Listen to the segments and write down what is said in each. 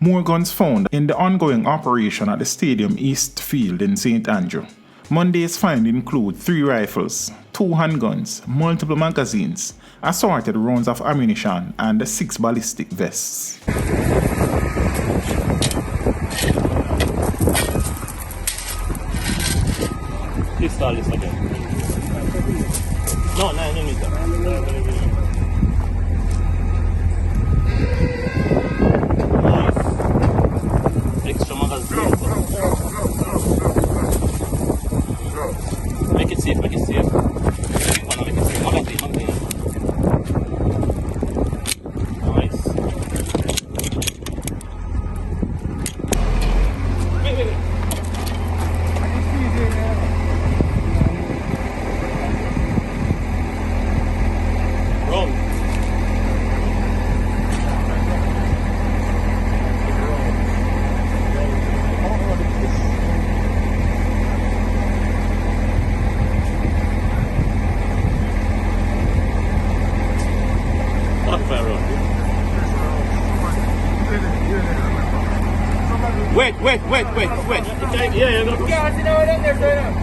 More guns found in the ongoing operation at the Stadium East Field in St. Andrew. Monday's find include 3 rifles, 2 handguns, multiple magazines, assorted rounds of ammunition, and 6 ballistic vests. Please start this again. No, I don't need that. Extra magazine. Make it safe, make it safe. Make it safe. Magazine. Nice. Wait. Wait. Yeah, I'm gonna Yeah, I see now what they're doing.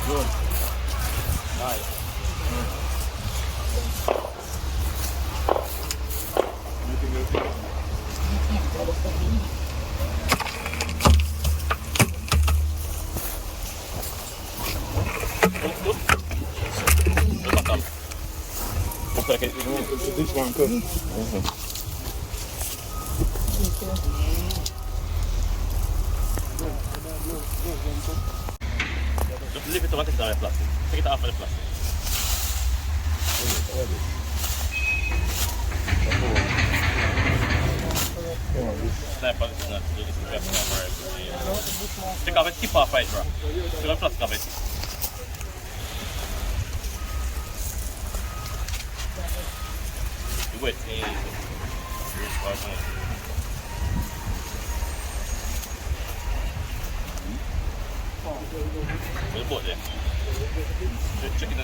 Good. Nice. This one good. Just leave it to one take it out of the plastic. Take it off of the plastic. Sniper, this is not this is take off it, keep off it, bro. Take off the plastic of it. You wait, the boat there. Check in the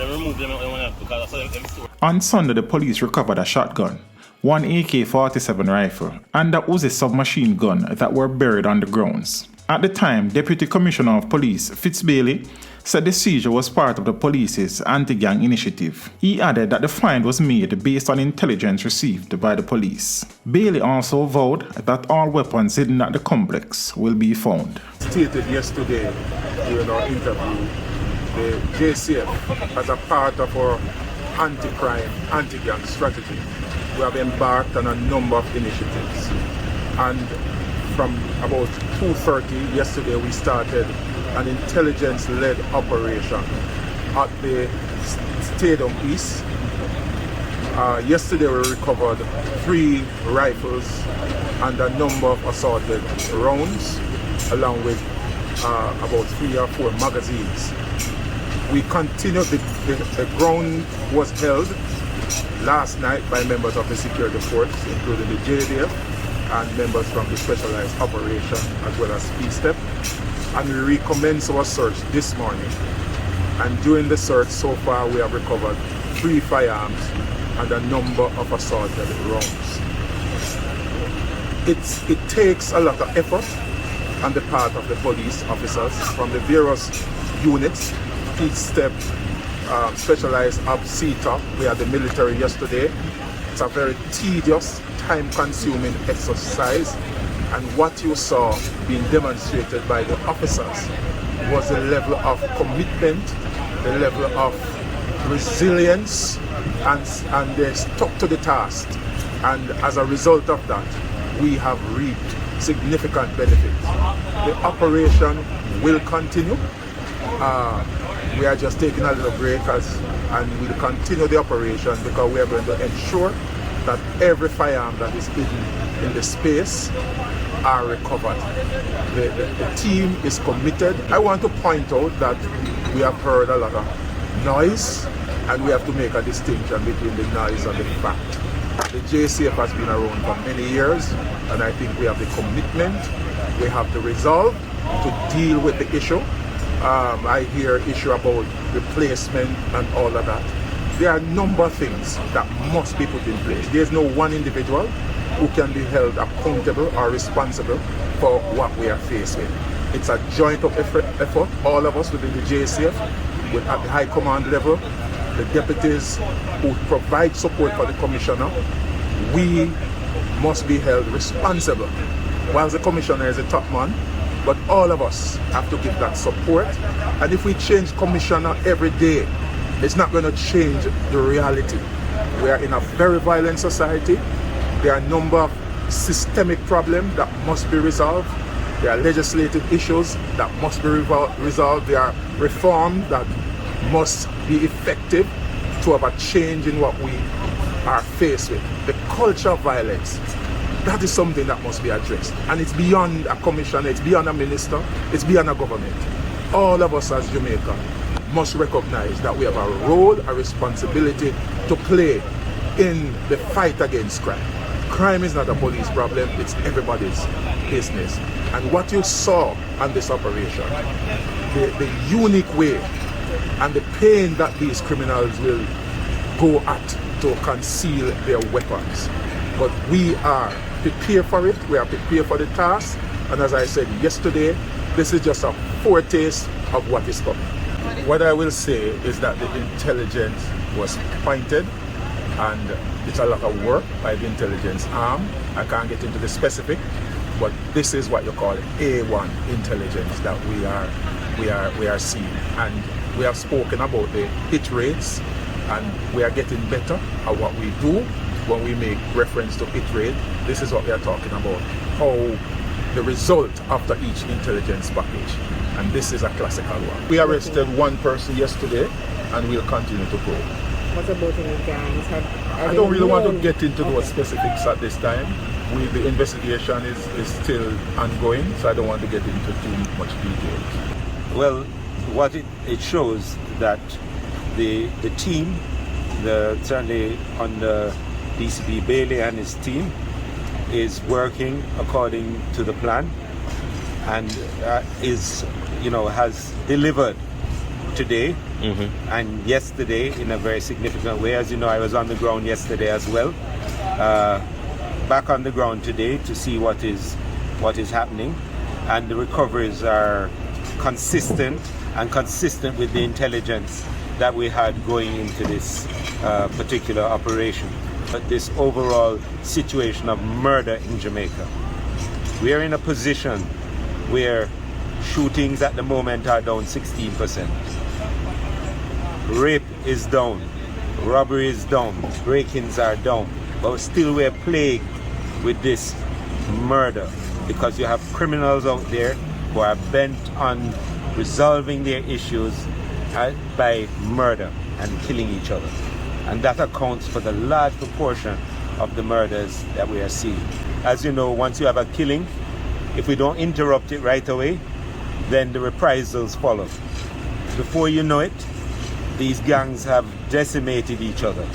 remove them because I saw them. On Sunday, the police recovered a shotgun, 1 AK-47 rifle, and a Uzi submachine gun that were buried on the grounds. At the time, Deputy Commissioner of Police Fitz Bailey said the seizure was part of the police's anti-gang initiative. He added that the find was made based on intelligence received by the police. Bailey also vowed that all weapons hidden at the complex will be found. Stated yesterday during our interview, the JCF, as a part of our anti-crime, anti-gang strategy, we have embarked on a number of initiatives. And from about 2:30 yesterday, we started an intelligence-led operation at the Stadium East. Yesterday we recovered 3 rifles and a number of assorted rounds, along with about 3 or 4 magazines. We continued, the ground was held last night by members of the security force, including the JDF and members from the specialized operation, as well as P-Step. And we recommenced our search this morning. And during the search so far, we have recovered 3 firearms and a number of assorted rounds. It takes a lot of effort on the part of the police officers from the various units. P-Step, specialized ops CTOP. We had the military yesterday. It's a very tedious, time-consuming exercise, and what you saw being demonstrated by the officers was the level of commitment, the level of resilience, and they stuck to the task. And as a result of that, we have reaped significant benefits. The operation will continue. We are just taking a little break and we'll continue the operation because we are going to ensure that every firearm that is hidden in the space are recovered. The team is committed. I want to point out that we have heard a lot of noise, and we have to make a distinction between the noise and the fact. The JCF has been around for many years, and I think we have the commitment, we have the resolve to deal with the issue. I hear issue about replacement and all of that. There are a number of things that must be put in place. There's no one individual who can be held accountable or responsible for what we are faced with. It's a joint up effort, all of us within the JCF, at the high command level, the deputies who provide support for the commissioner. We must be held responsible. Whilst the commissioner is a top man, but all of us have to give that support. And if we change commissioner every day, it's not going to change the reality. We are in a very violent society. There are a number of systemic problems that must be resolved. There are legislative issues that must be resolved. There are reforms that must be effective to have a change in what we are faced with. The culture of violence, that is something that must be addressed. And it's beyond a commissioner, it's beyond a minister, it's beyond a government. All of us as Jamaica must recognize that we have a role, a responsibility to play in the fight against crime. Crime is not a police problem, it's everybody's business. And what you saw on this operation, the unique way and the pain that these criminals will go at to conceal their weapons. But we are prepared for it, we are prepared for the task, and as I said yesterday, this is just a foretaste of what is coming. What I will say is that the intelligence was pointed, and it's a lot of work by the intelligence arm. I can't get into the specific, but this is what you call A1 intelligence that we are seeing. And we have spoken about the hit rates, and we are getting better at what we do when we make reference to hit rate. This is what we are talking about, how the result after each intelligence package. And this is a classical one. We arrested one person yesterday, and we'll continue to go. What about any gangs? I don't really want to get into those specifics at this time. The investigation is still ongoing, so I don't want to get into too much details. Well, what it shows that the team, certainly under DCP Bailey and his team, is working according to the plan, and has delivered today and yesterday in a very significant way. As you know, I was on the ground yesterday as well. Back on the ground today to see what is happening, and the recoveries are consistent with the intelligence that we had going into this particular operation. But this overall situation of murder in Jamaica, we are in a position where shootings at the moment are down 16%. Rape is down, robbery is down, break-ins are down, but still we're plagued with this murder because you have criminals out there who are bent on resolving their issues by murder and killing each other. And that accounts for the large proportion of the murders that we are seeing. As you know, once you have a killing, if we don't interrupt it right away, then the reprisals follow. Before you know it, these gangs have decimated each other.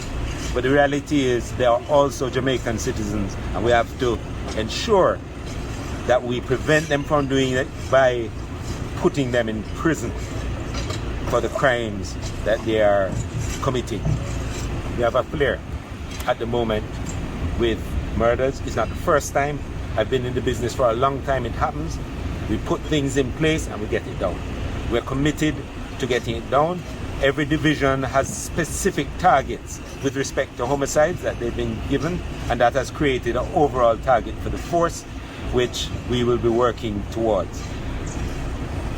But the reality is they are also Jamaican citizens, and we have to ensure that we prevent them from doing it by putting them in prison for the crimes that they are committing. We have a flare at the moment with murders. It's not the first time. I've been in the business for a long time. It happens. We put things in place and we get it down. We're committed to getting it down. Every division has specific targets with respect to homicides that they've been given, and that has created an overall target for the force, which we will be working towards.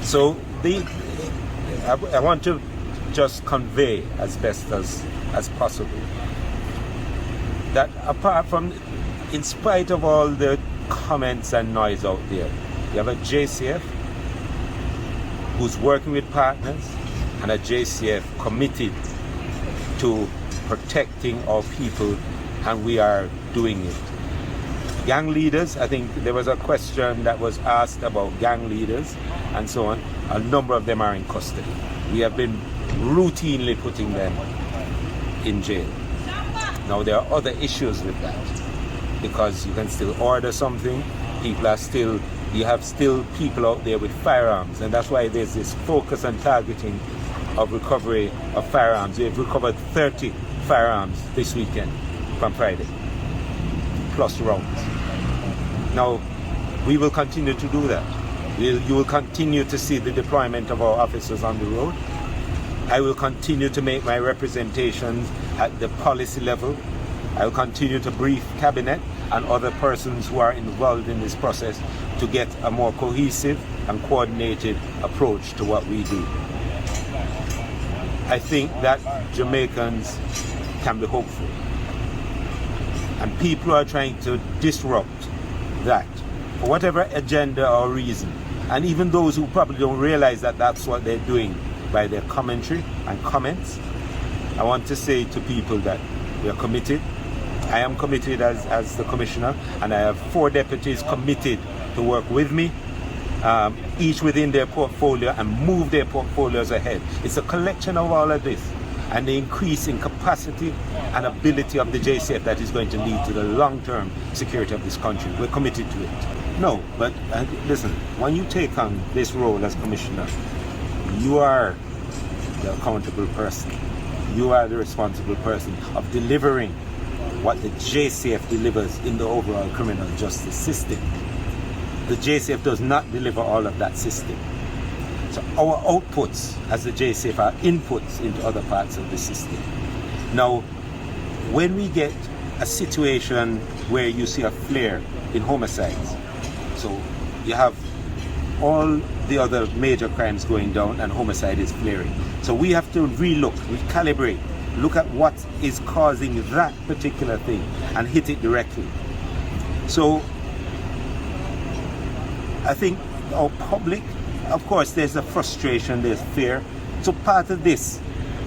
So I want to just convey as best as possible that apart from, in spite of all the comments and noise out there, you have a JCF who's working with partners and a JCF committed to protecting our people, and we are doing it. Gang leaders, I think there was a question that was asked about gang leaders and so on. A number of them are in custody. We have been routinely putting them in jail. Now there are other issues with that, because you can still order something, you have still people out there with firearms, and that's why there's this focus on targeting of recovery of firearms. We've recovered 30 firearms this weekend from Friday, plus rounds. Now, we will continue to do that. You will continue to see the deployment of our officers on the road. I will continue to make my representations at the policy level. I will continue to brief cabinet and other persons who are involved in this process to get a more cohesive and coordinated approach to what we do. I think that Jamaicans can be hopeful. And people who are trying to disrupt that, for whatever agenda or reason, and even those who probably don't realize that that's what they're doing by their commentary and comments, I want to say to people that we are committed. I am committed as the commissioner, and I have 4 deputies committed to work with me, each within their portfolio, and move their portfolios ahead. It's a collection of all of this and the increase in capacity and ability of the JCF that is going to lead to the long-term security of this country. We're committed to it. No, but listen, when you take on this role as commissioner, you are the accountable person. You are the responsible person of delivering what the JCF delivers in the overall criminal justice system. The JCF does not deliver all of that system. So our outputs as the JCF are inputs into other parts of the system. Now, when we get a situation where you see a flare in homicides, so you have all the other major crimes going down and homicide is flaring. So we have to relook, recalibrate, look at what is causing that particular thing and hit it directly. So I think our public, of course, there's a frustration, there's fear. So part of this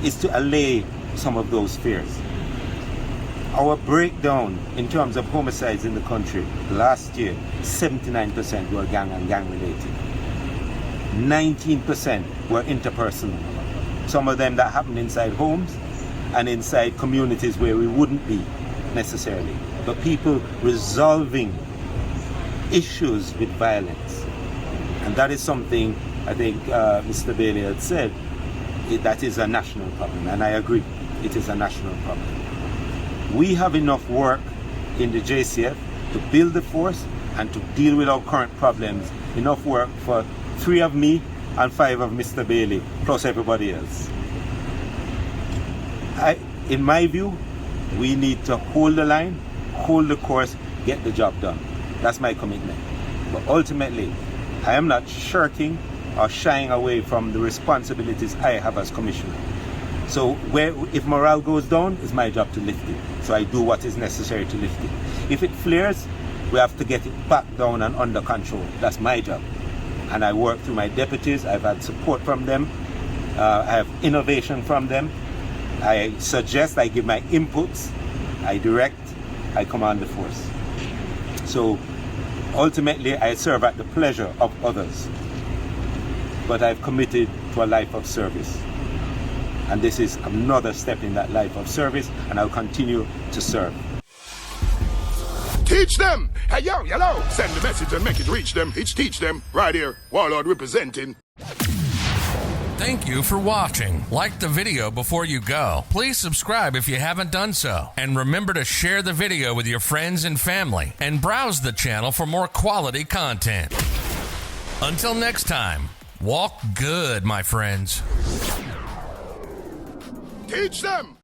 is to allay some of those fears. Our breakdown in terms of homicides in the country last year, 79% were gang and gang related. 19% were interpersonal. Some of them that happened inside homes and inside communities where we wouldn't be necessarily. But people resolving issues with violence. And that is something I think Mr. Bailey had said, that is a national problem. And I agree, it is a national problem. We have enough work in the JCF to build the force and to deal with our current problems. Enough work for 3 of me and 5 of Mr. Bailey, plus everybody else. In my view, we need to hold the line, hold the course, get the job done. That's my commitment. But ultimately, I am not shirking or shying away from the responsibilities I have as commissioner. So if morale goes down, it's my job to lift it. So I do what is necessary to lift it. If it flares, we have to get it back down and under control. That's my job. And I work through my deputies. I've had support from them. I have innovation from them. I suggest, I give my inputs, I direct, I command the force. So ultimately, I serve at the pleasure of others. But I've committed to a life of service. And this is another step in that life of service, and I'll continue to serve. Teach them! Hey, yo, hello! Send the message and make it reach them. It's Teach Them, right here. Warlord representing. Thank you for watching. Like the video before you go. Please subscribe if you haven't done so. And remember to share the video with your friends and family. And browse the channel for more quality content. Until next time, walk good, my friends. Teach them!